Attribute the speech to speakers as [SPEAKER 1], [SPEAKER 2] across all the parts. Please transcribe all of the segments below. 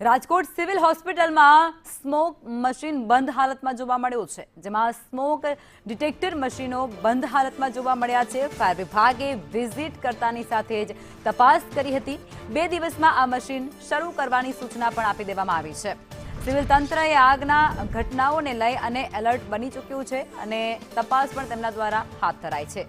[SPEAKER 1] Rajkot civil હોસ્પિટલમાં smoke machine બંધ હાલતમાં જોવા મળ્યું છે, જેમાં સ્મોક ડિટેક્ટર મશીનો બંધ હાલતમાં જોવા મળ્યા છે। ફાયર વિભાગે વિઝિટ કરતાની સાથે જ તપાસ કરી હતી। 2 દિવસમાં આ મશીન શરૂ કરવાની સૂચના પણ આપી દેવામાં આવી છે। સિવિલ તંત્રએ આગના ઘટનાઓને લઈ અને એલર્ટ બની ચૂક્યું છે અને તપાસ પણ તેમના દ્વારા હાથ ધરાઈ છે।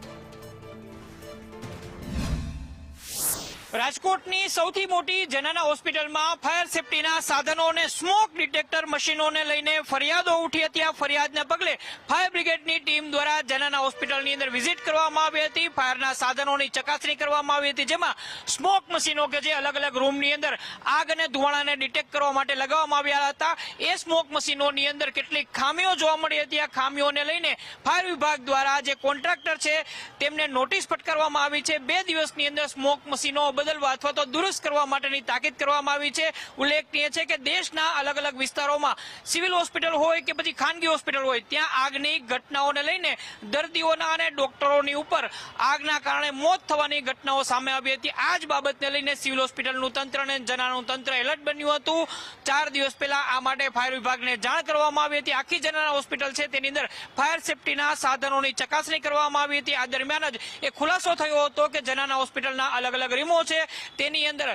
[SPEAKER 2] રાજકોટની સૌથી મોટી જનાના હોસ્પિટલમાં ફાયર સેફટીના સાધનો અને સ્મોક ડિટેક્ટર મશીનોને લઈને ફરિયાદો ઉઠી હતી। આ ફરિયાદના પગલે ફાયર બ્રિગેડની ટીમ દ્વારા જનાના હોસ્પિટલની અંદર વિઝિટ કરવામાં આવી હતી। ફાયરના સાધનોની ચકાસણી કરવામાં આવી હતી, જેમાં સ્મોક મશીનો કે જે અલગ અલગ રૂમની અંદર આગ અને ધુમાડાને ડિટેક્ટ કરવા માટે લગાવવામાં આવ્યા હતા, એ સ્મોક મશીનોની અંદર કેટલીક ખામીઓ જોવા મળી હતી। આ ખામીઓને લઈને ફાયર વિભાગ દ્વારા જે કોન્ટ્રાક્ટર છે તેમને નોટિસ ફટકારવામાં આવી છે। 2 દિવસની અંદર સ્મોક મશીનો બદલવા અથવા તો દુરસ્ત કરવા માટેની તાકીદ કરવામાં આવી છે। ઉલ્લેખનીય છે કે દેશના અલગ અલગ વિસ્તારોમાં સિવિલ હોસ્પિટલ હોય કે પછી ખાનગી હોસ્પિટલ હોય, ત્યાં આગની ઘટનાઓને લઈને દર્દીઓના અને ડોક્ટરોની ઉપર આગના કારણે મોત થવાની ઘટનાઓ સામે આવી હતી। આ જ બાબતને લઈને સિવિલ હોસ્પિટલનું તંત્ર અને જનાનું તંત્ર એલર્ટ બન્યું હતું। 4 દિવસ પહેલા આ માટે ફાયર વિભાગને જાણ કરવામાં આવી હતી। આખી જનાના હોસ્પિટલ છે તેની અંદર ફાયર સેફટીના સાધનોની ચકાસણી કરવામાં આવી હતી। આ દરમિયાન જ એ ખુલાસો થયો હતો કે જનાના હોસ્પિટલના અલગ અલગ રીમો છે તેની અંદર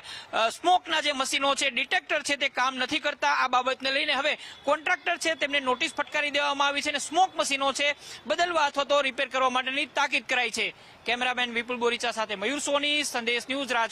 [SPEAKER 2] સ્મોકના જે મશીનો છે, ડિટેક્ટર છે, તે કામ નથી કરતા। આ બાબતને લઈને હવે કોન્ટ્રાક્ટર છે તેમને નોટિસ ફટકારી દેવામાં આવી છે અને સ્મોક મશીનો છે બદલવા અથવા તો રિપેર કરવા માટેની તાકીદ કરાઈ છે। કેમેરામેન વિપુલ બોરીચા સાથે મયુર સોની, સંદેશ ન્યૂઝ, રાજકોટ।